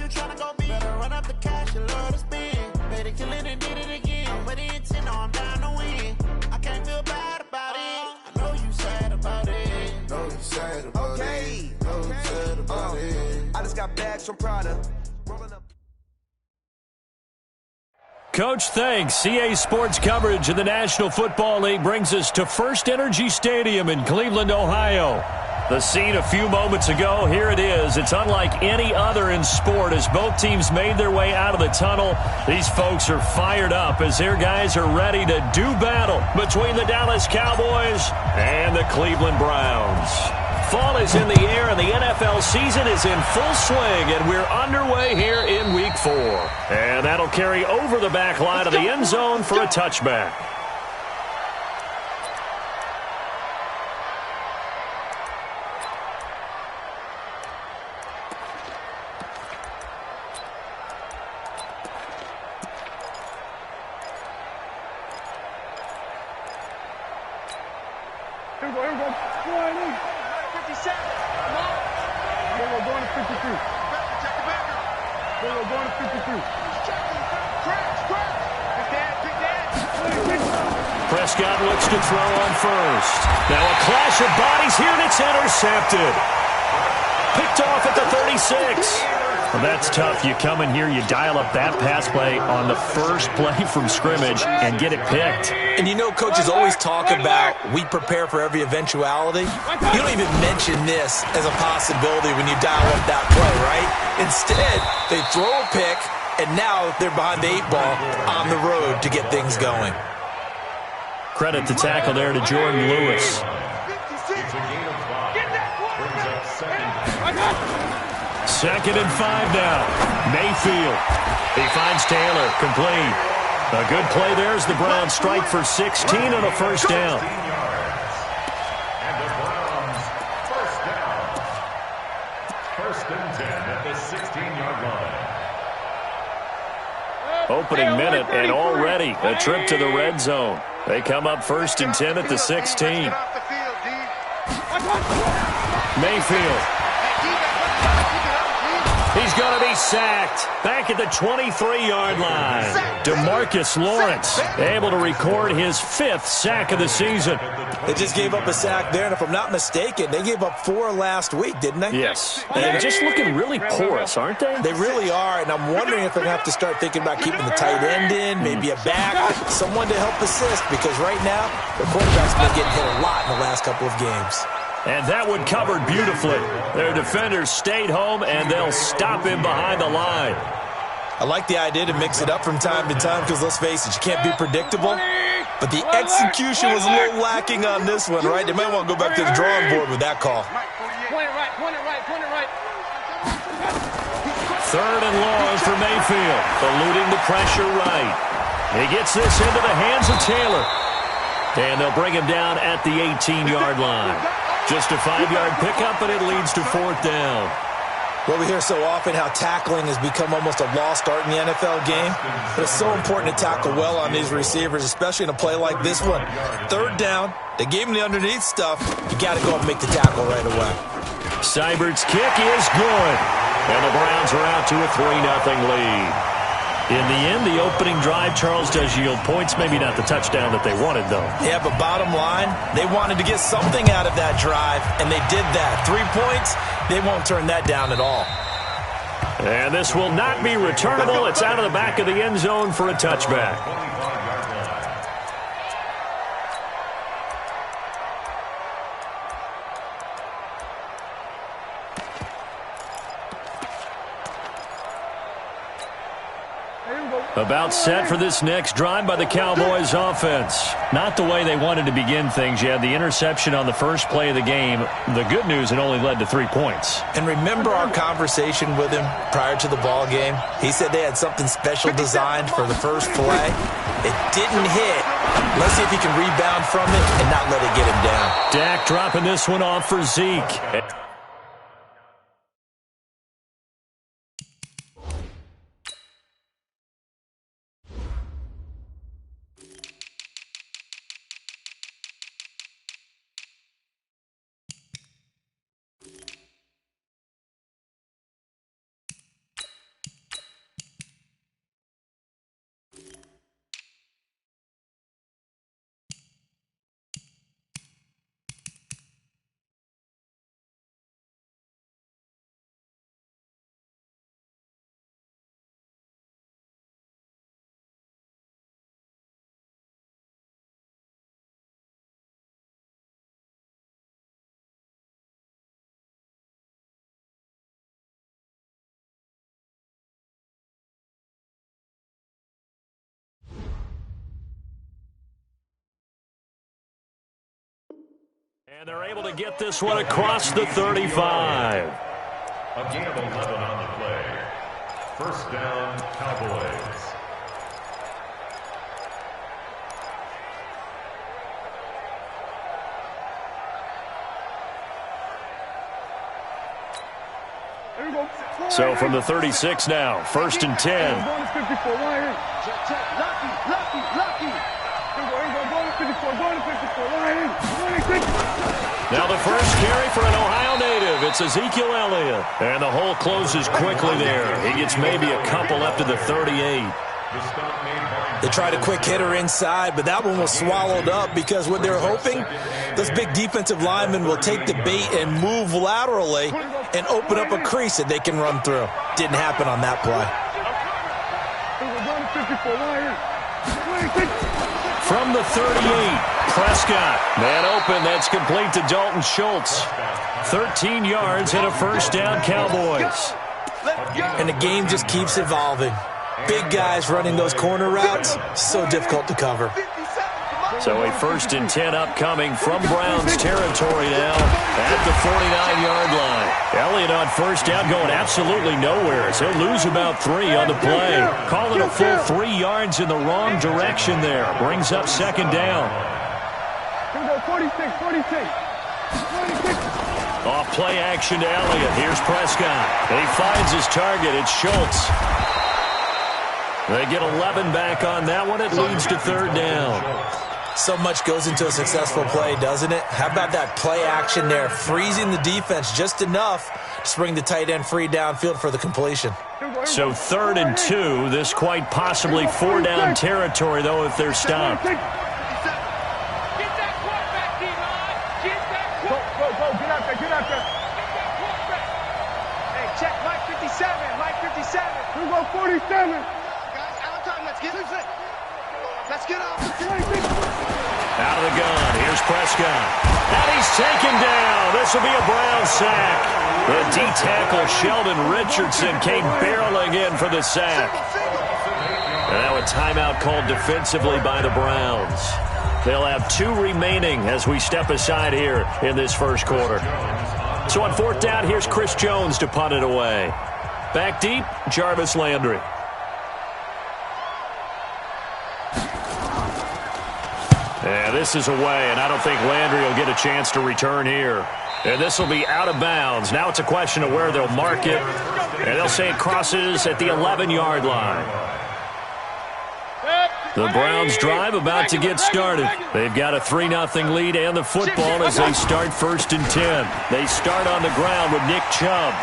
you tryna go be? Better run up the cash, you love to spend. Better kill it and did it again. I'm with the intent, no, I'm down to win. I can't feel bad about it. I know you sad about it. Know you sad about it. Know you sad about it. I just got bags from Prada. Rolling up. Coach, thanks. CA Sports coverage of the National Football League brings us to First Energy Stadium in Cleveland, Ohio. The scene a few moments ago, here it is. It's unlike any other in sport as both teams made their way out of the tunnel. These folks are fired up as their guys are ready to do battle between the Dallas Cowboys and the Cleveland Browns. Fall is in the air and the NFL season is in full swing, and we're underway here in Week 4. And that'll carry over the back line of the end zone for a touchback. Here we go. 57. Come on. We're going to 53. Check the back. We're going to 53. Prescott looks to throw on first. Now a clash of bodies here, and it's intercepted. Picked off at the 36. Well, that's tough. You come in here, you dial up that pass play on the first play from scrimmage and get it picked. And you know, coaches always talk about we prepare for every eventuality. You don't even mention this as a possibility when you dial up that play, right? Instead, they throw a pick, and now they're behind the 8-ball on the road to get things going. Credit the tackle there to Jordan Lewis. Second and 5 now. Mayfield. He finds Taylor. Complete. A good play there as the Browns strike for 16 on a first down. And the Browns first down. First and 10 at the 16-yard line. Opening minute and already a trip to the red zone. They come up first and 10 at the 16. Mayfield. He's going to be sacked back at the 23-yard line. DeMarcus Lawrence able to record his 5th sack of the season. They just gave up a sack there, and if I'm not mistaken, they gave up 4 last week, didn't they? Yes. And just looking really porous, aren't they? They really are, and I'm wondering if they're going to have to start thinking about keeping the tight end in, maybe a back, someone to help assist, because right now, their quarterback's been getting hit a lot in the last couple of games. And that one covered beautifully. Their defenders stayed home, and they'll stop him behind the line. I like the idea to mix it up from time to time because, let's face it, you can't be predictable. But the execution was a little lacking on this one, right? They might want to go back to the drawing board with that call. Point it right. Third and long for Mayfield, eluding the pressure right. He gets this into the hands of Taylor. And they'll bring him down at the 18-yard line. Just a 5-yard pickup, and it leads to 4th down. Well, we hear so often how tackling has become almost a lost art in the NFL game. But it's so important to tackle well on these receivers, especially in a play like this one. 3rd down, they gave him the underneath stuff. You got to go and make the tackle right away. Seibert's kick is good. And the Browns are out to a 3-0 lead. In the end, the opening drive, Charles, does yield points. Maybe not the touchdown that they wanted, though. Yeah, but bottom line, they wanted to get something out of that drive, and they did that. 3 points, they won't turn that down at all. And this will not be returnable. It's out of the back of the end zone for a touchback. About set for this next drive by the Cowboys offense. Not the way they wanted to begin things. You had the interception on the first play of the game. The good news, it only led to 3 points. And remember our conversation with him prior to the ball game? He said they had something special designed for the first play. It didn't hit. Let's see if he can rebound from it and not let it get him down. Dak dropping this one off for Zeke. And they're able to get this one across the 35. A gain of 11 on the play. First down, Cowboys. So from the 36 now, first and 10. Now the first carry for an Ohio native. It's Ezekiel Elliott. And the hole closes quickly there. He gets maybe a couple up to the 38. They tried a quick hitter inside, but that one was swallowed up because what they're hoping, those big defensive linemen will take the bait and move laterally and open up a crease that they can run through. Didn't happen on that play. From the 38, Prescott. Man open, that's complete to Dalton Schultz. 13 yards and a first down, Cowboys. And the game just keeps evolving. Big guys running those corner routes, so difficult to cover. So a first and 10 upcoming from Browns territory now at the 49-yard line. Elliott on first down going absolutely nowhere. So he'll lose about 3 on the play. Calling a full 3 yards in the wrong direction there. Brings up second down. 46. Off play action to Elliott. Here's Prescott. He finds his target. It's Schultz. They get 11 back on that one. It leads to third down. So much goes into a successful play, doesn't it? How about that play action there, freezing the defense just enough to spring the tight end free downfield for the completion. So third and 2. This quite possibly 4-down territory, though, if they're stopped. Get that quarterback, D-line. Get that quarterback. Go. Get out there. Get that quarterback. Hey, check Mike 57. We'll go 47. Let's get up. Out of the gun, here's Prescott. And he's taken down. This will be a Brown sack. The D-tackle Sheldon Richardson came barreling in for the sack. And now a timeout called defensively by the Browns. They'll have 2 remaining as we step aside here in this first quarter. So on fourth down, here's Chris Jones to punt it away. Back deep, Jarvis Landry. Yeah, this is away, and I don't think Landry will get a chance to return here. And this will be out of bounds. Now it's a question of where they'll mark it. And they'll say it crosses at the 11-yard line. The Browns drive about to get started. They've got a 3-0 lead and the football as they start first and 10. They start on the ground with Nick Chubb.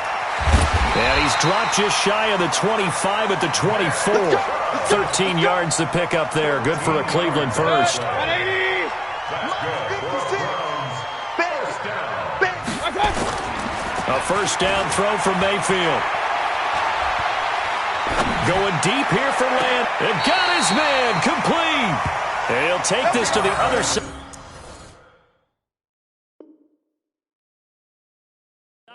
And he's dropped just shy of the 25 at the 24. 13 yards to pick up there. Good for a Cleveland first. A first down throw from Mayfield. Going deep here for Land. And got his man complete. And he'll take this to the other side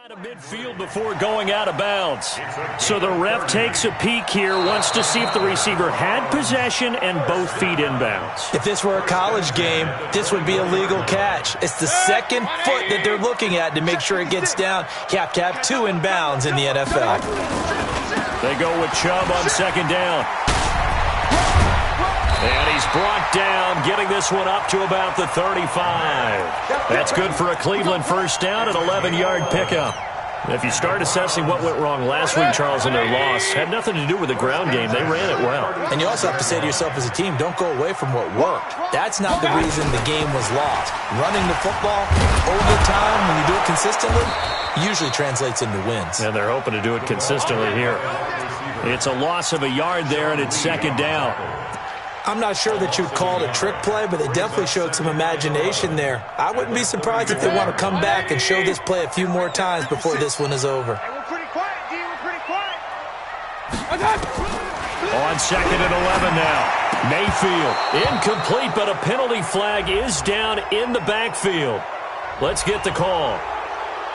of midfield before going out of bounds. So the ref takes a peek here, wants to see if the receiver had possession and both feet inbounds. If this were a college game, this would be a legal catch. It's the second foot that they're looking at to make sure it gets down. You have to have 2 inbounds in the NFL. They go with Chubb on second down. And he's brought down, getting this one up to about the 35. That's good for a Cleveland first down, an 11-yard pickup. If you start assessing what went wrong last week, Charles, in their loss, had nothing to do with the ground game. They ran it well. And you also have to say to yourself as a team, don't go away from what worked. That's not the reason the game was lost. Running the football over time, when you do it consistently, usually translates into wins. And they're hoping to do it consistently here. It's a loss of a yard there, and it's second down. I'm not sure that you'd call it a trick play, but they definitely showed some imagination there. I wouldn't be surprised if they want to come back and show this play a few more times before this one is over. Hey, we're pretty quiet, D. We're pretty quiet. On second and 11 now. Mayfield, incomplete, but a penalty flag is down in the backfield. Let's get the call.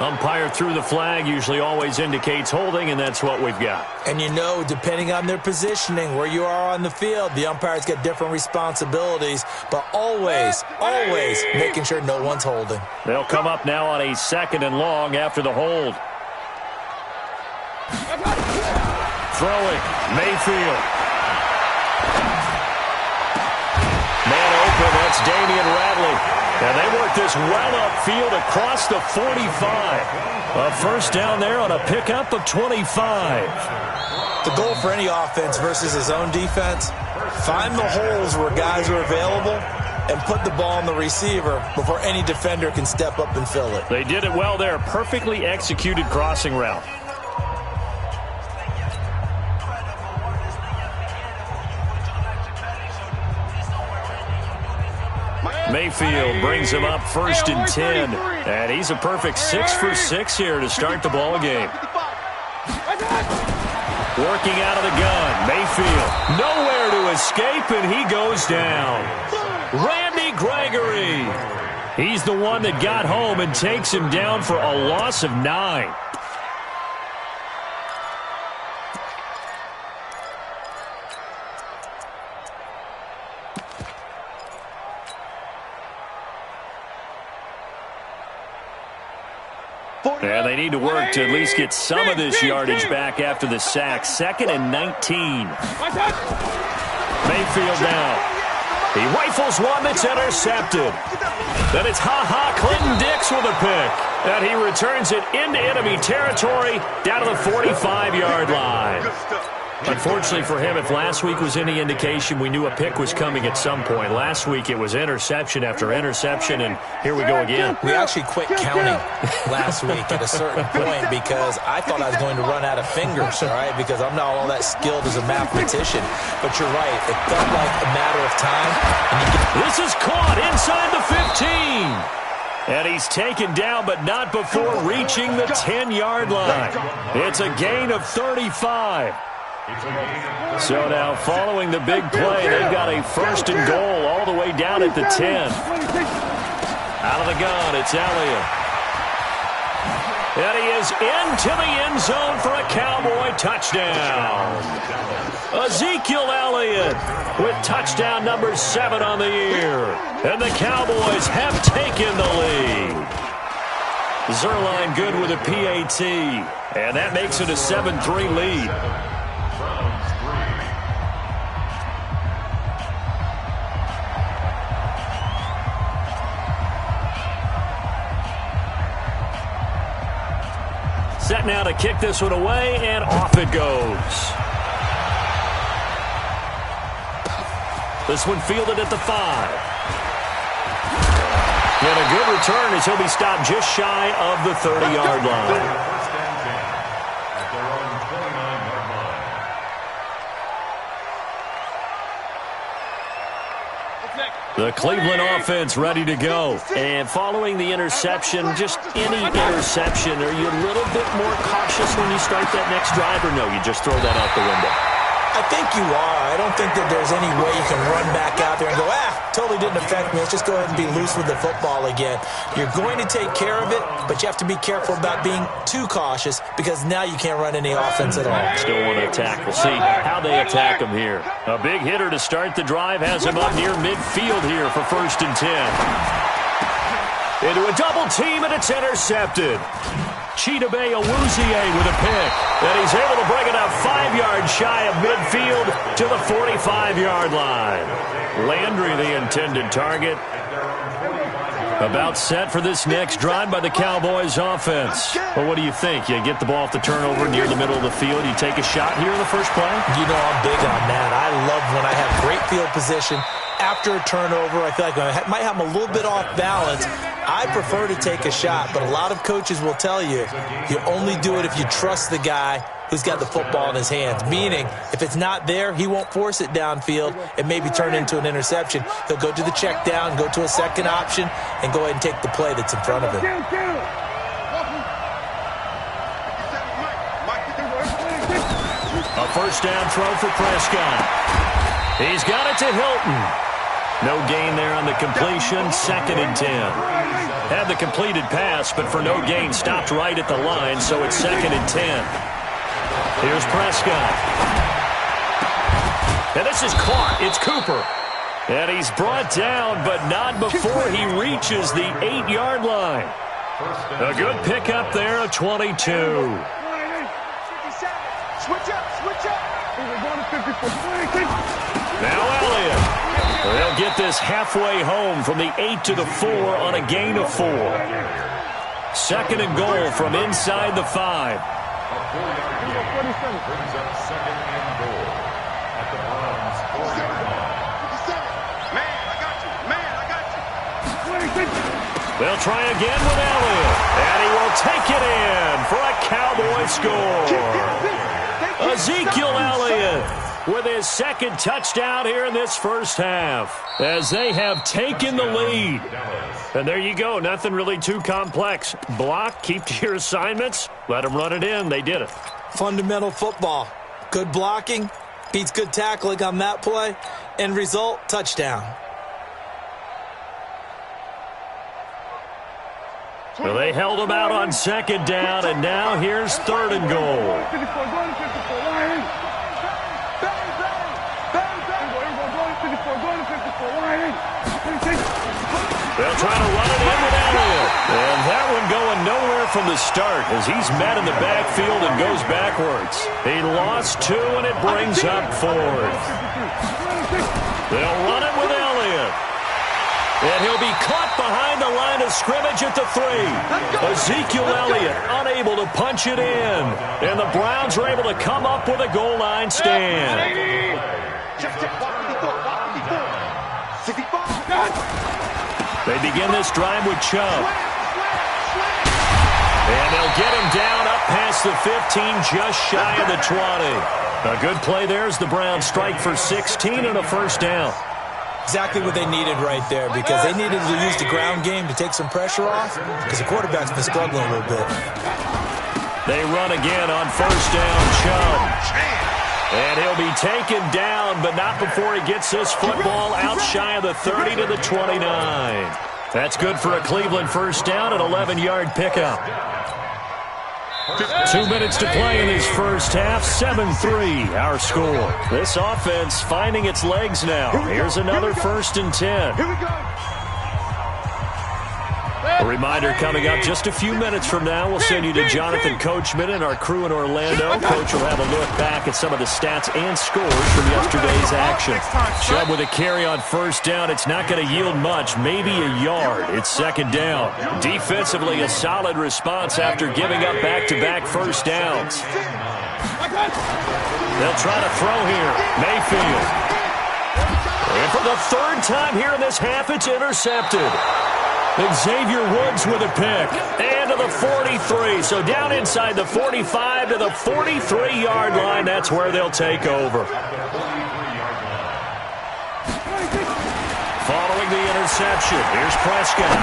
Umpire threw the flag, usually always indicates holding, and that's what we've got. And you know, depending on their positioning, where you are on the field, the umpires get different responsibilities, but always making sure no one's holding. They'll come up now on a 2nd and long after the hold. Throwing, Mayfield. Man open, that's Damian Radley. And they work this well upfield across the 45. A first down there on a pickup of 25. The goal for any offense versus his own defense, find the holes where guys are available and put the ball on the receiver before any defender can step up and fill it. They did it well there. Perfectly executed crossing route. Mayfield brings him up 1st and 10. And he's a perfect 6 for 6 here to start the ball game. Working out of the gun, Mayfield. Nowhere to escape, and he goes down. Randy Gregory. He's the one that got home and takes him down for a loss of 9. And they need to work to at least get some of this yardage back after the sack. 2nd and 19. Mayfield down. He rifles one that's intercepted. Then it's Clinton Dix with a pick. And he returns it into enemy territory down to the 45-yard line. Unfortunately for him, if last week was any indication, we knew a pick was coming at some point. Last week it was interception after interception, and here we go again. We actually quit counting last week at a certain point because I thought I was going to run out of fingers, all right, because I'm not all that skilled as a mathematician. But you're right, it felt like a matter of time. This is caught inside the 15. And he's taken down, but not before reaching the 10-yard line. It's a gain of 35. So now, following the big play, they've got a 1st and goal all the way down at the 10. Out of the gun, it's Elliott. And he is into the end zone for a Cowboy touchdown. Ezekiel Elliott with touchdown number 7 on the year. And the Cowboys have taken the lead. Zerline good with a PAT. And that makes it a 7-3 lead. Set now to kick this one away, and off it goes. This one fielded at the 5. And a good return as he'll be stopped just shy of the 30-yard line. The Cleveland offense ready to go. And following the interception, just any interception, are you a little bit more cautious when you start that next drive, or no, you just throw that out the window? I think you are. I don't think that there's any way you can run back out there and go, totally didn't affect me. Let's just go ahead and be loose with the football again. You're going to take care of it, but you have to be careful about being too cautious because now you can't run any offense at all. Still want to attack. We'll see how they attack him here. A big hitter to start the drive has him up near midfield here for 1st and 10. Into a double team, and it's intercepted. Chidobe Awuzie with a pick. And he's able to bring it up 5 yards shy of midfield to the 45-yard line. Landry, the intended target. About set for this next drive by the Cowboys offense. Well, what do you think? You get the ball off the turnover near the middle of the field. You take a shot here in the first play? You know I'm big on that. I love when I have great field position. After a turnover, I feel like I might have them a little bit off balance. I prefer to take a shot, but a lot of coaches will tell you, you only do it if you trust the guy who's got the football in his hands. Meaning, if it's not there, he won't force it downfield and maybe turn into an interception. He'll go to the check down, go to a second option, and go ahead and take the play that's in front of him. A first down throw for Prescott. He's got it to Hilton. No gain there on the completion. 2nd and 10. Had the completed pass, but for no gain, stopped right at the line, so it's 2nd and 10. Here's Prescott. And this is caught. It's Cooper. And he's brought down, but not before he reaches the 8-yard line. A good pickup there of 22. Now Elliott. They'll get this halfway home from the 8 to the 4 on a gain of 4. 2nd and goal from inside the 5. Brings up 2nd and goal at the Browns 45. Man, I got you. They'll try again with Elliott. And he will take it in for a Cowboy score. Ezekiel Elliott with his 2nd touchdown here in this first half, as they have taken the lead. And there you go. Nothing really too complex. Block, keep to your assignments, let them run it in. They did it. Fundamental football. Good blocking beats good tackling on that play. End result, touchdown. Well, they held him out on 2nd down, and now here's 3rd and goal. They'll try to run it in with Elliott. And that one going nowhere from the start as he's met in the backfield and goes backwards. He lost 2, and it brings up 4th. They'll run it with Elliott. And he'll be caught behind the line of scrimmage at the 3. Ezekiel Elliott unable to punch it in. And the Browns are able to come up with a goal line stand. They begin this drive with Chubb. And they'll get him down up past the 15, just shy of the 20. A good play there as the Browns strike for 16 and a 1st down. Exactly what they needed right there, because they needed to use the ground game to take some pressure off, because the quarterback's been struggling a little bit. They run again on 1st down, Chubb. And he'll be taken down, but not before he gets this football out shy of the 30 to the 29. That's good for a Cleveland 1st down, an 11-yard pickup. 2 minutes to play in this first half, 7-3 our score. This offense finding its legs now. Here's another 1st and 10. Here we go. A reminder coming up just a few minutes from now. We'll send you to Jonathan Coachman and our crew in Orlando. Coach will have a look back at some of the stats and scores from yesterday's action. Chubb with a carry on 1st down. It's not going to yield much, maybe a yard. It's 2nd down. Defensively, a solid response after giving up back-to-back 1st downs. They'll try to throw here. Mayfield. And for the 3rd time here in this half, it's intercepted. Xavier Woods with a pick. And to the 43. So down inside the 45 to the 43-yard line. That's where they'll take over. Following the interception, here's Prescott.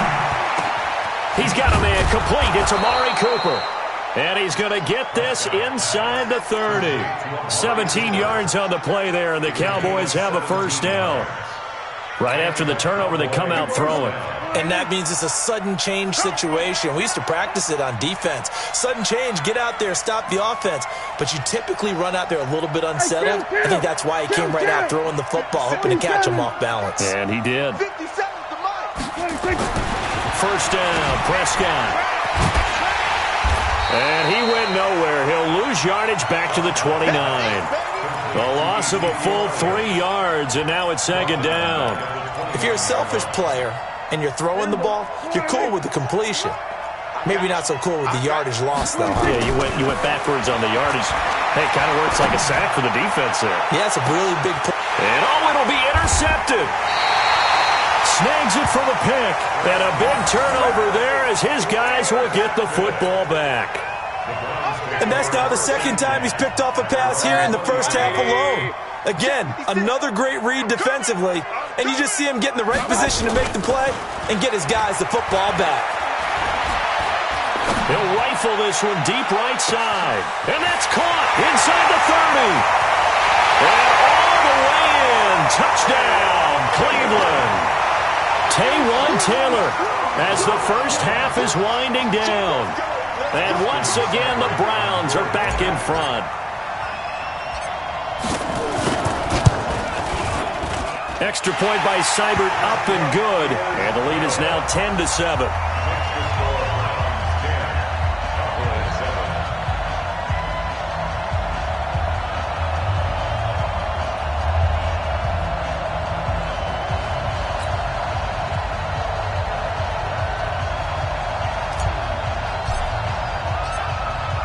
He's got a man complete. It's Amari Cooper. And he's going to get this inside the 30. 17 yards on the play there, and the Cowboys have a 1st down. Right after the turnover, they come out throwing. And that means it's a sudden change situation. We used to practice it on defense. Sudden change, get out there, stop the offense. But you typically run out there a little bit unsettled. I think that's why he came right out throwing the football, hoping to catch him off balance. And he did. 1st down, Prescott. And he went nowhere. He'll lose yardage back to the 29. A loss of a full 3 yards, and now it's 2nd down. If you're a selfish player and you're throwing the ball, you're cool with the completion. Maybe not so cool with the yardage loss, though. Huh? Yeah, you went backwards on the yardage. Hey, kind of works like a sack for the defense there. Yeah, it's a really big play. And it'll be intercepted. Snags it for the pick. And a big turnover there as his guys will get the football back. And that's now the 2nd time he's picked off a pass here in the first half alone. Again, another great read defensively, and you just see him get in the right position to make the play and get his guys the football back. He'll rifle this one deep right side, and that's caught inside the 30. And all the way in. Touchdown, Cleveland. Taywan Taylor as the first half is winding down. And once again, the Browns are back in front. Extra point by Seibert, up and good. And the lead is now 10-7.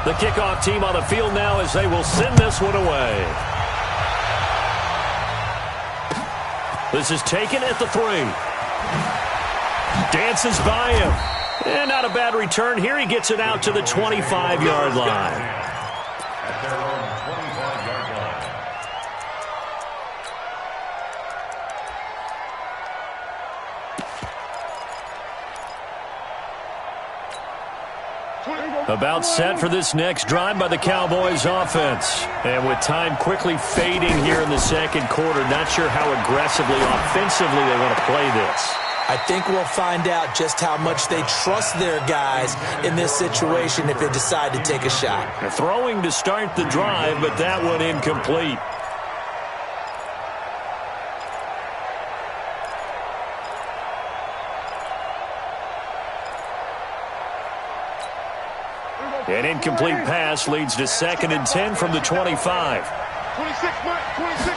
The kickoff team on the field now as they will send this one away. This is taken at the 3. Dances by him. And not a bad return here. He gets it out to the 25-yard line. At their own 25-yard line. About set for this next drive by the Cowboys offense. And with time quickly fading here in the second quarter, not sure how aggressively, offensively they want to play this. I think we'll find out just how much they trust their guys in this situation if they decide to take a shot. They're throwing to start the drive, but that one incomplete. An incomplete pass leads to 2nd and 10 from the 25. 26, Mike. 26.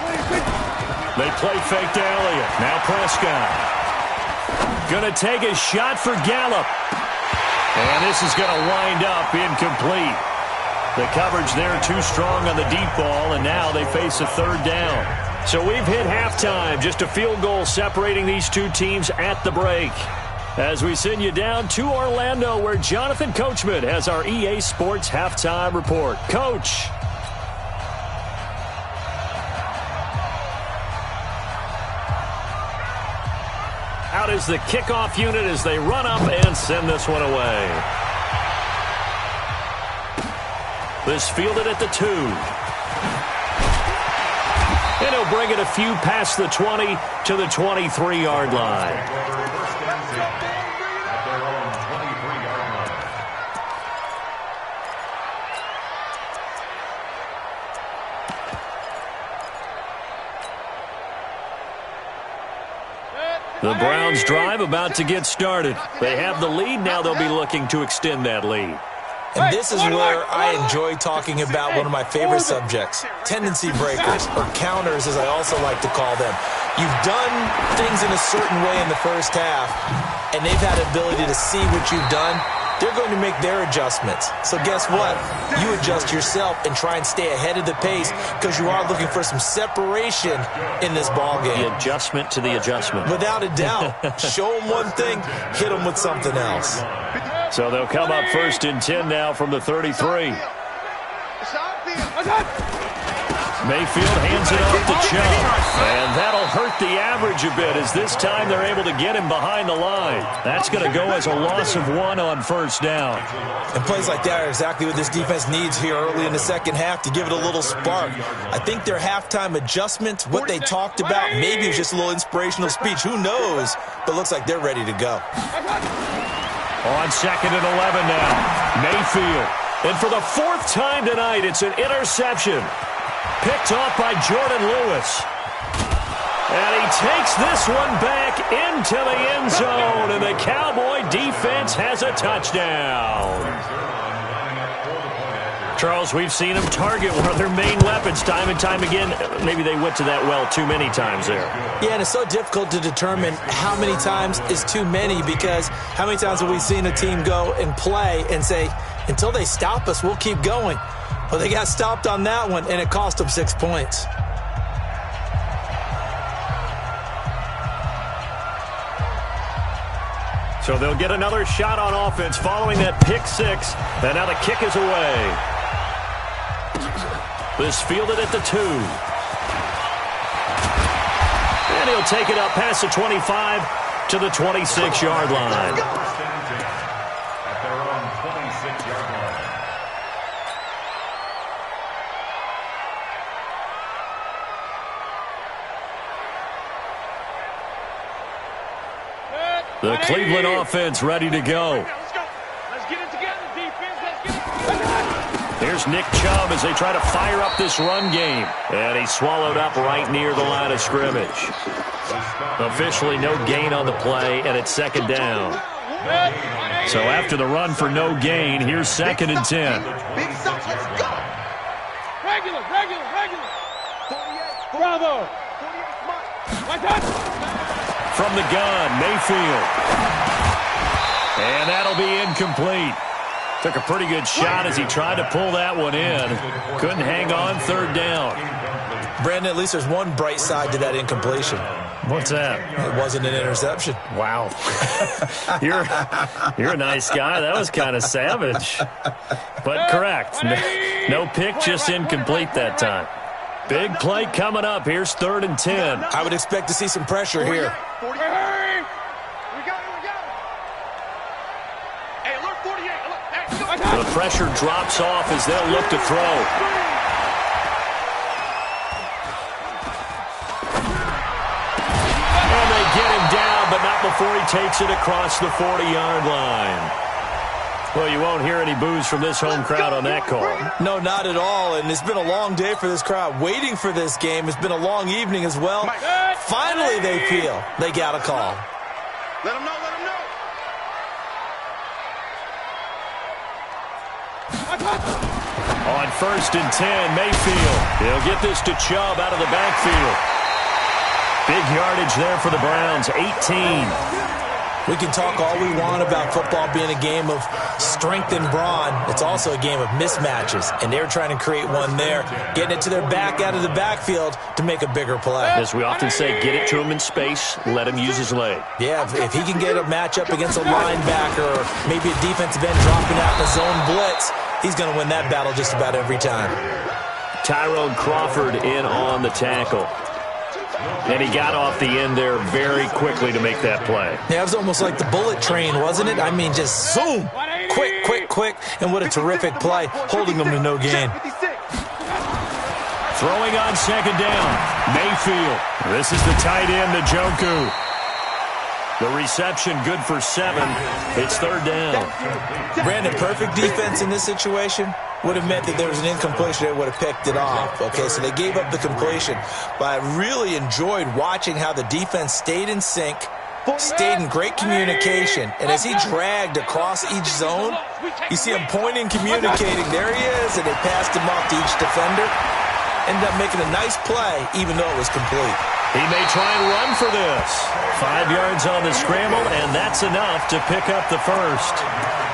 They play fake to Elliott. Now Prescott. Going to take a shot for Gallup. And this is going to wind up incomplete. The coverage there too strong on the deep ball, and now they face a 3rd down. So we've hit halftime. Just a field goal separating these two teams at the break. As we send you down to Orlando, where Jonathan Coachman has our EA Sports Halftime Report. Coach. Out is the kickoff unit as they run up and send this one away. This fielded at the 2. And he'll bring it a few past the 20 to the 23-yard line. At their own 23-yard line. The Browns drive about to get started. They have the lead. Now they'll be looking to extend that lead. And this is where I enjoy talking about one of my favorite subjects, tendency breakers, or counters as I also like to call them. You've done things in a certain way in the first half, and they've had the ability to see what you've done. They're going to make their adjustments. So guess what? You adjust yourself and try and stay ahead of the pace because you are looking for some separation in this ball game. The adjustment to the adjustment. Without a doubt. Show them one thing, hit them with something else. So they'll come up 1st and 10 now from the 33. Mayfield hands it off to Chubb. And that'll hurt the average a bit as this time they're able to get him behind the line. That's going to go as a loss of 1 on 1st down. And plays like that are exactly what this defense needs here early in the second half to give it a little spark. I think their halftime adjustment, what they talked about, maybe it was just a little inspirational speech. Who knows? But looks like they're ready to go. On 2nd and 11 now, Mayfield. And for the 4th time tonight, it's an interception. Picked off by Jordan Lewis. And he takes this one back into the end zone, and the Cowboy defense has a touchdown. Charles, we've seen them target one of their main weapons time and time again. Maybe they went to that well too many times there. Yeah, and it's so difficult to determine how many times is too many because how many times have we seen a team go and play and say, until they stop us, we'll keep going. Well, they got stopped on that one, and it cost them 6 points. So they'll get another shot on offense following that pick 6. And now the kick is away. This fielded at the 2. And he'll take it up past the 25 to the 26-yard line. At their own 26-yard line. The Cleveland offense ready to go. Let's go. Let's get it together, defense. Let's get it together. Here's Nick Chubb as they try to fire up this run game. And he's swallowed up right near the line of scrimmage. Officially no gain on the play, and it's second down. So after the run for no gain, here's 2nd and 10. Big South, let's go. Regular. Bravo. From the gun, Mayfield. And that'll be incomplete. Took a pretty good shot as he tried to pull that one in. Couldn't hang on, 3rd down. Brandon, at least there's one bright side to that incompletion. What's that? It wasn't an interception. Wow. You're a nice guy. That was kind of savage. But correct. No pick, just incomplete that time. Big play coming up. Here's 3rd and 10. I would expect to see some pressure here. Hurry. We got it. Hey, look, 48. Look. Hey, The pressure drops off as they'll look to throw. Get him down, but not before he takes it across the 40-yard line. Well, you won't hear any boos from this home crowd on that call. No, not at all, and it's been a long day for this crowd. Waiting for this game. It's been a long evening as well. Finally, they feel they got a call. Let them know. On 1st and 10, Mayfield. He'll get this to Chubb out of the backfield. Big yardage there for the Browns, 18. We can talk all we want about football being a game of strength and brawn. It's also a game of mismatches, and they're trying to create one there, getting it to their back out of the backfield to make a bigger play. As we often say, get it to him in space, let him use his leg. Yeah, if he can get a matchup against a linebacker or maybe a defensive end dropping out in a zone blitz, he's going to win that battle just about every time. Tyrone Crawford in on the tackle. And he got off the end there very quickly to make that play. Yeah, it was almost like the bullet train, wasn't it? I mean, just zoom, quick, and what a terrific play, holding them to no gain. Throwing on 2nd down, Mayfield. This is the tight end, Njoku. The reception good for 7. It's 3rd down. Brandon, perfect defense in this situation would have meant that there was an incompletion. They would have picked it off. Okay, so they gave up the completion. But I really enjoyed watching how the defense stayed in sync, stayed in great communication. And as he dragged across each zone, you see him pointing, communicating. There he is, and they passed him off to each defender. Ended up making a nice play, even though it was complete. He may try and run for this. 5 yards on the scramble, and that's enough to pick up the first.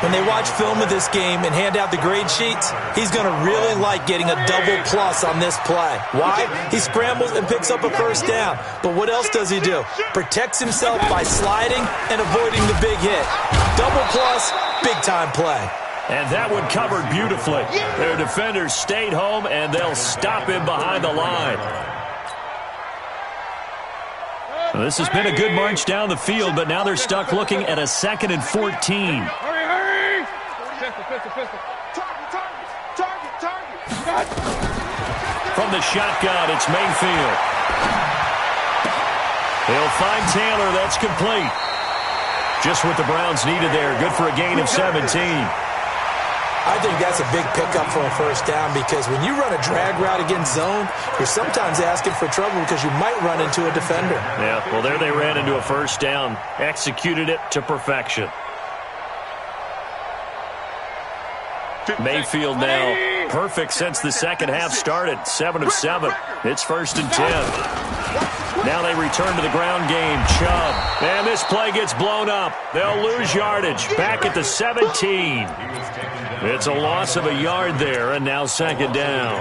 When they watch film of this game and hand out the grade sheets, he's going to really like getting a double plus on this play. Why? He scrambles and picks up a first down. But what else does he do? Protects himself by sliding and avoiding the big hit. Double plus, big-time play. And that one covered beautifully. Their defenders stayed home, and they'll stop him behind the line. Well, this has been a good march down the field, but now they're stuck looking at a 2nd and 14. Hurry. Pistol. Target. From the shotgun, it's Mayfield. He'll find Taylor. That's complete. Just what the Browns needed there. Good for a gain of 17. I think that's a big pickup for a first down because when you run a drag route against zone, you're sometimes asking for trouble because you might run into a defender. Yeah, well, there they ran into a first down. Executed it to perfection. Mayfield now perfect since the second half started. 7 of 7. It's 1st and 10. Now they return to the ground game. Chubb. And this play gets blown up. They'll lose yardage. Back at the 17. It's a loss of a yard there, and now 2nd down.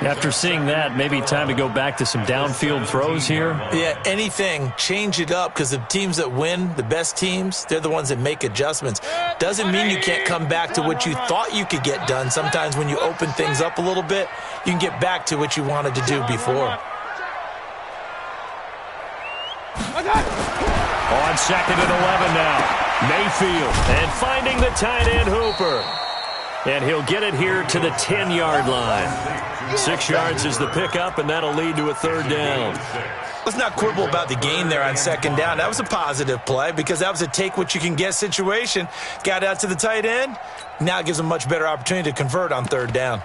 After seeing that, maybe time to go back to some downfield throws here. Yeah, anything. Change it up because the teams that win, the best teams, they're the ones that make adjustments. Doesn't mean you can't come back to what you thought you could get done. Sometimes when you open things up a little bit, you can get back to what you wanted to do before. On 2nd and 11 now. Mayfield and finding the tight end Hooper. And he'll get it here to the 10-yard line. 6 yards is the pickup, and that'll lead to a 3rd down. Let's not quibble about the gain there on second down. That was a positive play because that was a take-what-you-can-get situation. Got out to the tight end. Now it gives them a much better opportunity to convert on third down.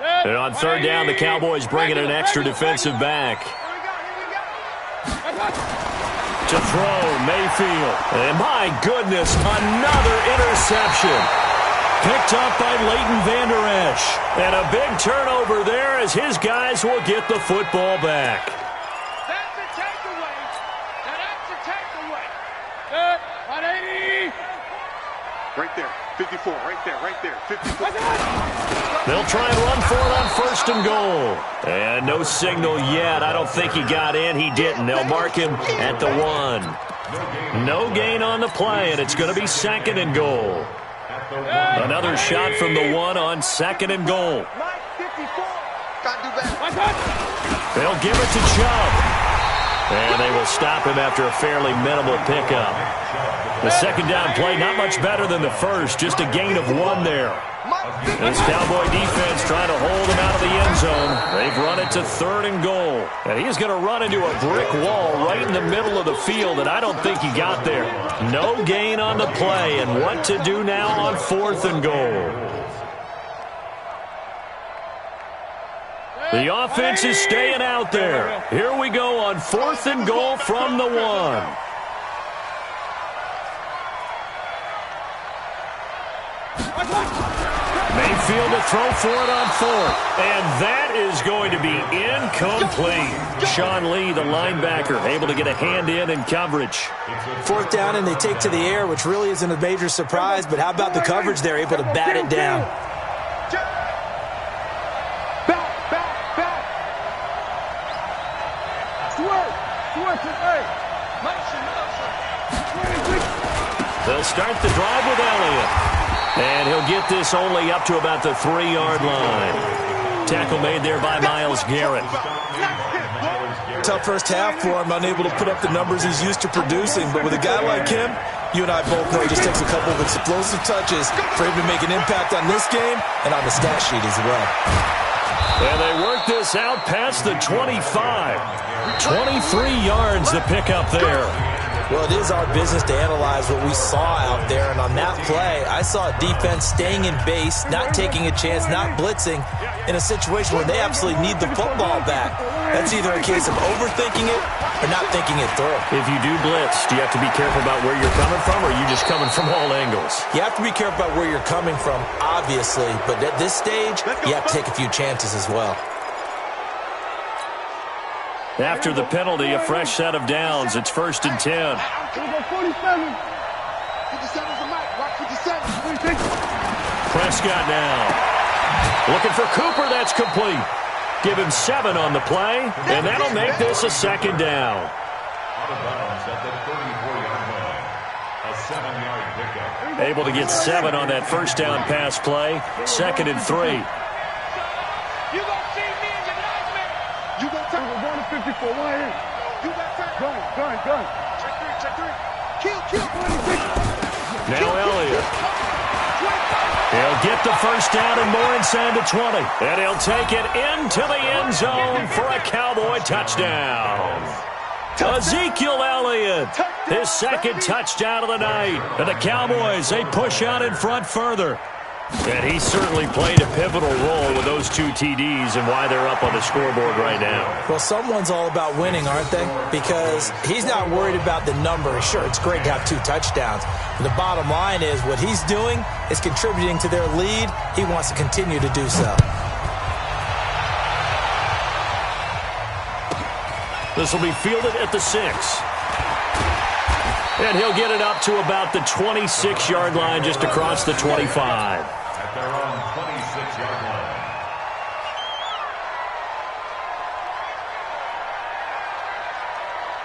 And on third down, the Cowboys bring in an extra defensive back. To throw, Mayfield. And my goodness, another interception. Picked up by Leighton Vander Esch. And a big turnover there as his guys will get the football back. That's a takeaway. That's a takeaway. Good. 180. Right there. 54. Right there. 54. They'll try and run for it on first and goal. And no signal yet. I don't think he got in. He didn't. They'll mark him at the 1. No gain on the play, and it's going to be second and goal. Another shot from the 1 on second and goal. They'll give it to Chubb. And they will stop him after a fairly minimal pickup. The second down play, not much better than the first, just a gain of 1 there. This Cowboy defense trying to hold him out of the end zone. They've run it to third and goal. And he's going to run into a brick wall right in the middle of the field, and I don't think he got there. No gain on the play, and what to do now on fourth and goal. The offense is staying out there. Here we go on fourth and goal from the 1. Mayfield to throw for it on fourth. And that is going to be incomplete. Sean Lee, the linebacker, able to get a hand in coverage. Fourth down, and they take to the air, which really isn't a major surprise. But how about the coverage there, able to bat it down? They'll start the drive with Elliott. And he'll get this only up to about the 3-yard line. Tackle made there by Myles Garrett. Tough first half for him, unable to put up the numbers he's used to producing. But with a guy like him, you and I both know it just takes a couple of explosive touches for him to make an impact on this game and on the stat sheet as well. And they work this out past the 25. 23 yards to pick up there. Well, it is our business to analyze what we saw out there, and on that play, I saw a defense staying in base, not taking a chance, not blitzing, in a situation where they absolutely need the football back. That's either a case of overthinking it or not thinking it through. If you do blitz, do you have to be careful about where you're coming from, or are you just coming from all angles? You have to be careful about where you're coming from, obviously, but at this stage, you have to take a few chances as well. After the penalty, a fresh set of downs. It's first and 10. Prescott now. Looking for Cooper. That's complete. Give him 7 on the play, and that'll make this a second down. Out of bounds at the 34-yard line. A 7-yard pickup. Able to get 7 on that first down pass play. Second and 3. You gonna see me in your nightmare. You gonna take we're going to 54. You got time. Gun. Check three. Kill. Now Elliott. He'll get the first down and more inside the 20. And he'll take it into the end zone for a Cowboy touchdown. Ezekiel Elliott, his second touchdown of the night. And the Cowboys, they push out in front further. And he certainly played a pivotal role with those 2 TDs and why they're up on the scoreboard right now. Well, someone's all about winning, aren't they? Because he's not worried about the number. Sure, it's great to have 2 touchdowns. But the bottom line is what he's doing is contributing to their lead. He wants to continue to do so. This will be fielded at the 6. And he'll get it up to about the 26-yard line just across the 25. At their own 26-yard line.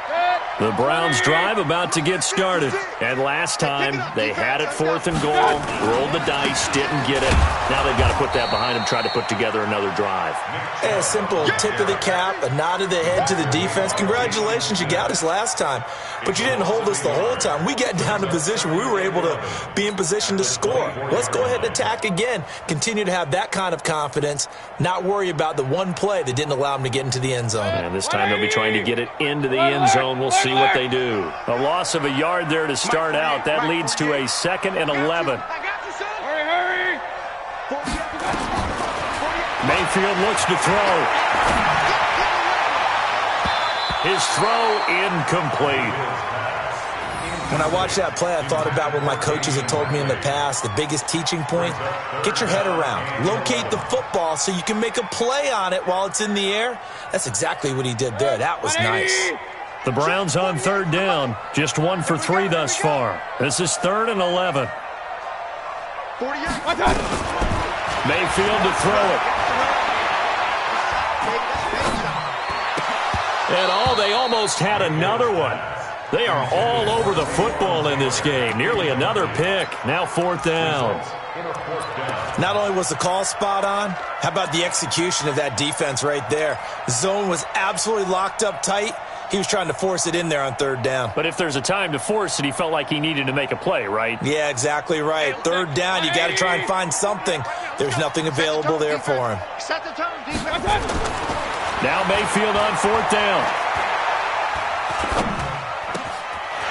Good. The Browns drive about to get started. And last time, they had it 4th and goal, rolled the dice, didn't get it. Now they've got to put that behind them, try to put together another drive. Hey, a simple tip of the cap, a nod of the head to the defense. Congratulations, you got us last time. But you didn't hold us the whole time. We got down to position where we were able to be in position to score. Let's go ahead and attack again. Continue to have that kind of confidence, not worry about the one play that didn't allow them to get into the end zone. And this time they'll be trying to get it into the end zone. We'll see what they do. A loss of a yard there to start out. That leads to a 2nd and 11. Hurry. Mayfield looks to throw. His throw incomplete. When I watched that play, I thought about what my coaches had told me in the past. The biggest teaching point, get your head around. Locate the football so you can make a play on it while it's in the air. That's exactly what he did there. That was nice. The Browns on 3rd down. Just 1 for 3 thus far. This is 3rd and 11. Mayfield to throw it. And they almost had another one. They are all over the football in this game. Nearly another pick. Now 4th down. Not only was the call spot on, how about the execution of that defense right there? The zone was absolutely locked up tight. He was trying to force it in there on 3rd down. But if there's a time to force it, he felt like he needed to make a play, right? Yeah, exactly right. 3rd down, you got to try and find something. There's nothing available there for him. Now Mayfield on 4th down.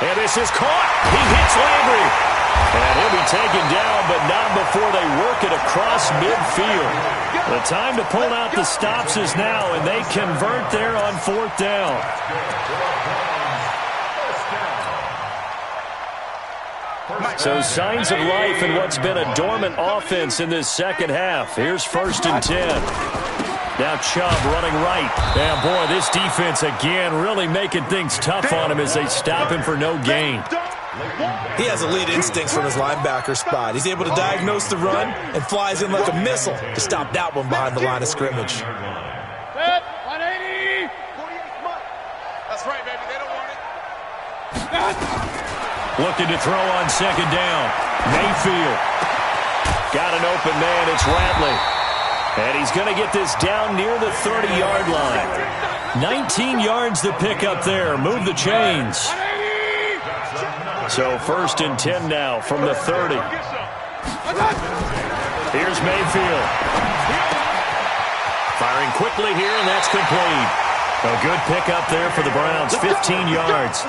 And this is caught. He hits Landry. And he'll be taken down, but not before they work it across midfield. The time to pull out the stops is now, and they convert there on 4th down. So signs of life in what's been a dormant offense in this second half. Here's 1st and 10. Now Chubb running right. And boy, this defense again really making things tough on him as they stop him for no gain. He has elite instincts from his linebacker spot. He's able to diagnose the run and flies in like a missile to stop that one behind the line of scrimmage. 180. That's right, baby. They don't want it. Looking to throw on 2nd down. Mayfield. Got an open man. It's Ratley. And he's going to get this down near the 30-yard line. 19 yards to pick up there. Move the chains. So 1st and 10 now from the 30. Here's Mayfield. Firing quickly here, and that's complete. A good pickup there for the Browns. 15 yards.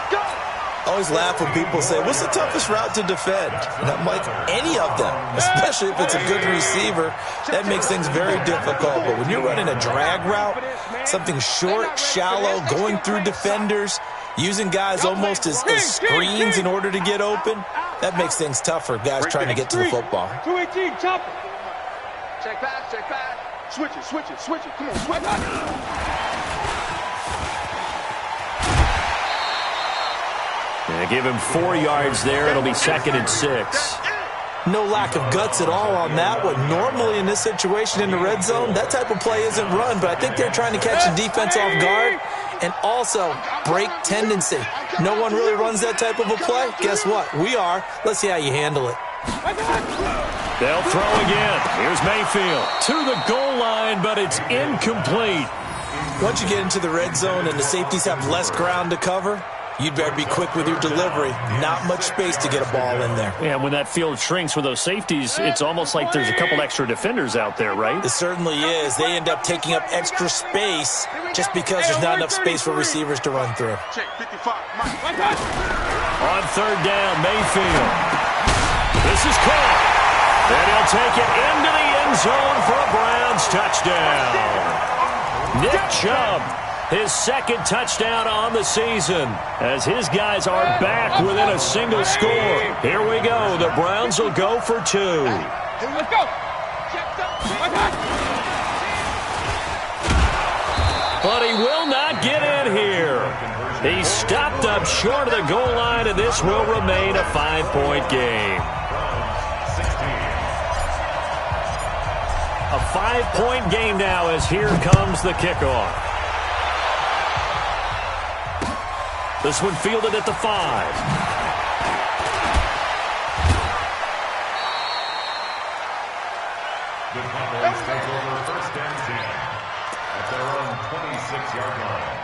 I always laugh when people say, what's the toughest route to defend? And I'm like, any of them, especially if it's a good receiver. That makes things very difficult. But when you're running a drag route, something short, shallow, going through defenders, using guys almost as screens in order to get open, that makes things tough for guys trying to get to the football. 218, chop it. Check back. Switch it. Come on, switch it. Yeah, give him 4 yards there. It'll be 2nd and 6. No lack of guts at all on that one. Normally in this situation in the red zone, that type of play isn't run, but I think they're trying to catch the defense off guard and also break tendency. No one really runs that type of a play. Guess what? We are. Let's see how you handle it. They'll throw again. Here's Mayfield to the goal line, but it's incomplete. Once you get into the red zone and the safeties have less ground to cover, you'd better be quick with your delivery. Not much space to get a ball in there. Yeah, when that field shrinks with those safeties, it's almost like there's a couple extra defenders out there, right? It certainly is. They end up taking up extra space just because there's not enough space for receivers to run through. On 3rd down, Mayfield. This is caught. And he'll take it into the end zone for a Browns touchdown. Nick Chubb, his 2nd touchdown on the season, as his guys are back within a single score. Here we go. The Browns will go for 2. Let's go. But he will not get in here. He stopped up short of the goal line, and this will remain a 5-point game. A 5-point game now as here comes the kickoff. This one fielded at the 5. The Cowboys take over first and 10 at their own 26-yard line.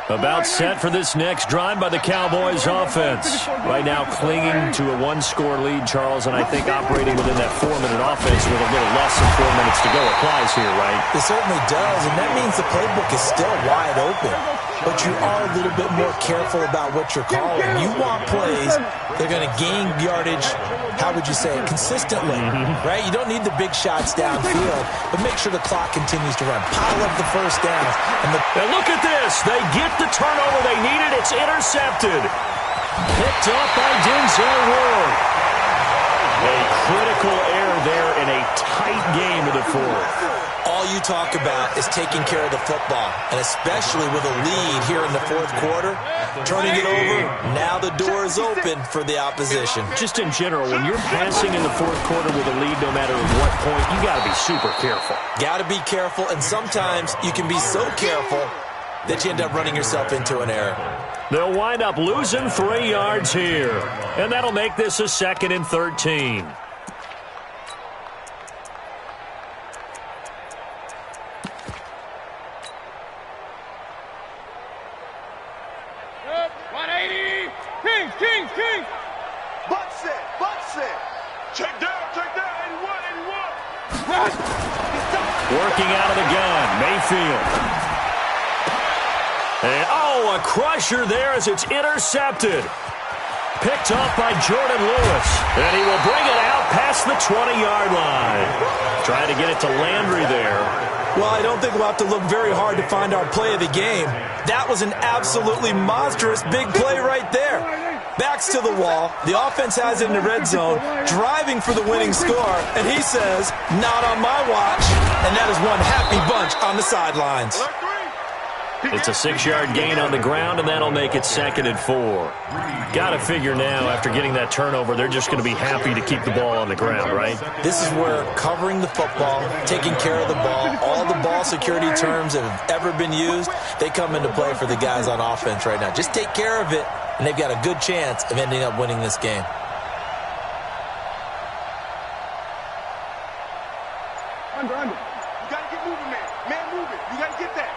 About set for this next drive by the Cowboys offense. Right now clinging to a one-score lead, Charles, and I think operating within that 4-minute offense with a little less than 4 minutes to go applies here, right? It certainly does, and that means the playbook is still wide open. But you are a little bit more careful about what you're calling. You want plays that are going to gain yardage, how would you say it, consistently, right? You don't need the big shots downfield, but make sure the clock continues to run. Pile up the first downs. And look at this. They get the turnover they needed. It's intercepted. Picked up by Denzel Ward. A critical error there in a tight game of the fourth. All you talk about is taking care of the football, and especially with a lead here in the fourth quarter, turning it over, now the door is open for the opposition. Just in general, when you're passing in the fourth quarter with a lead, no matter at what point, you got to be super careful. Got to be careful, and sometimes you can be so careful that you end up running yourself into an error. They'll wind up losing 3 yards here, and that'll make this a 2nd and 13. King. Butt set. Check down, 81. Working out of the gun, Mayfield. And, a crusher there as it's intercepted. Picked up by Jordan Lewis. And he will bring it out past the 20-yard line. Trying to get it to Landry there. Well, I don't think we'll have to look very hard to find our play of the game. That was an absolutely monstrous big play right there. Backs to the wall. The offense has it in the red zone, driving for the winning score. And he says, not on my watch. And that is one happy bunch on the sidelines. It's a 6-yard gain on the ground, and that'll make it 2nd and 4. Got to figure now, after getting that turnover, they're just going to be happy to keep the ball on the ground, right? This is where covering the football, taking care of the ball, all the ball security terms that have ever been used, they come into play for the guys on offense right now. Just take care of it, and they've got a good chance of ending up winning this game. Under. You got to get moving, man. Man moving. You got to get that.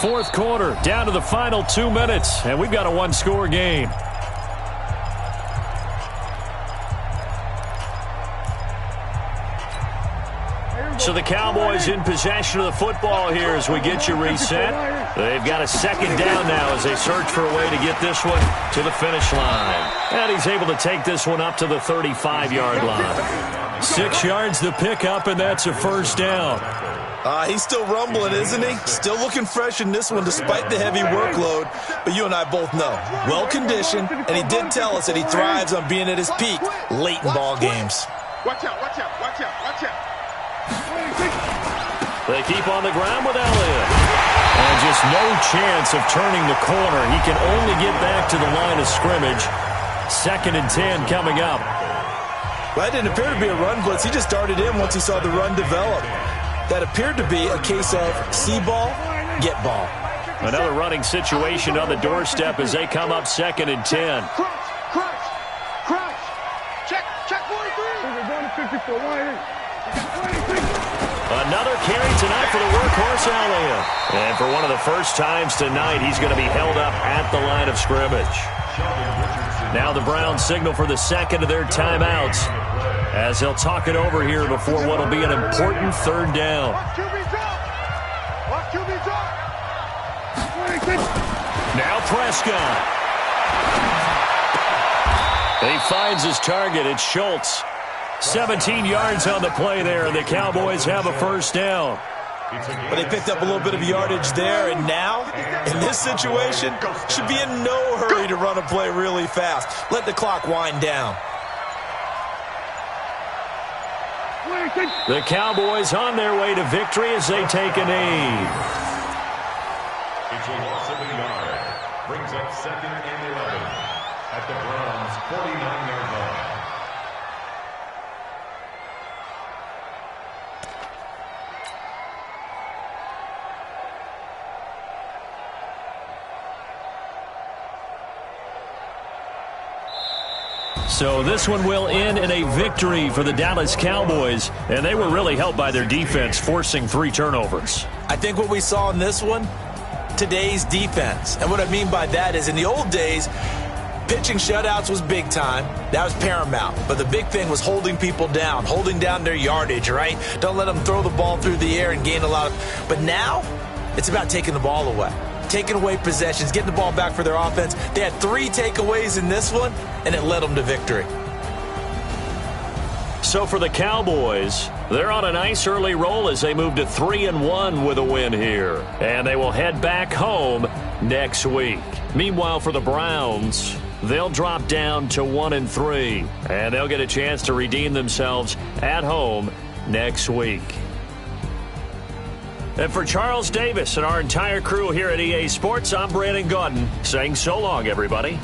Fourth quarter, down to the final 2 minutes, and we've got a 1-score game. So the Cowboys in possession of the football here as we get you reset. They've got a 2nd down now as they search for a way to get this one to the finish line. And he's able to take this one up to the 35-yard line. 6 yards the pickup, and that's a 1st down. He's still rumbling, isn't he? Still looking fresh in this one despite the heavy workload. But you and I both know, well-conditioned, and he did tell us that he thrives on being at his peak late in ball games. Watch out. They keep on the ground with Elliott. And just no chance of turning the corner. He can only get back to the line of scrimmage. 2nd and 10 coming up. Well, that didn't appear to be a run blitz. He just darted in once he saw the run develop. That appeared to be a case of see ball, get ball. Another running situation on the doorstep as they come up 2nd and 10. Crunch. Check 43. We're going to 54. Another carry tonight for the workhorse Elliott. And for one of the first times tonight, he's going to be held up at the line of scrimmage. Now the Browns signal for the 2nd of their timeouts as they'll talk it over here before what will be an important 3rd down. Now Prescott. He finds his target. It's Schultz. 17 yards on the play there, and the Cowboys have a 1st down. But they picked up a little bit of yardage there, and now, in this situation, should be in no hurry to run a play really fast. Let the clock wind down. The Cowboys on their way to victory as they take a knee. It's a loss of a yard. Brings up 2nd and 11 at the Browns' 49-yard line. So this one will end in a victory for the Dallas Cowboys, and they were really helped by their defense, forcing 3 turnovers. I think what we saw in this one, today's defense. And what I mean by that is in the old days, pitching shutouts was big time. That was paramount. But the big thing was holding people down, holding down their yardage, right? Don't let them throw the ball through the air and gain a lot of. But now, it's about taking the ball away. Taking away possessions, getting the ball back for their offense. They had 3 takeaways in this one, and it led them to victory. So for the Cowboys, they're on a nice early roll as they move to 3-1 with a win here. And they will head back home next week. Meanwhile, for the Browns, they'll drop down to 1-3. And they'll get a chance to redeem themselves at home next week. And for Charles Davis and our entire crew here at EA Sports, I'm Brandon Gaudin saying so long, everybody.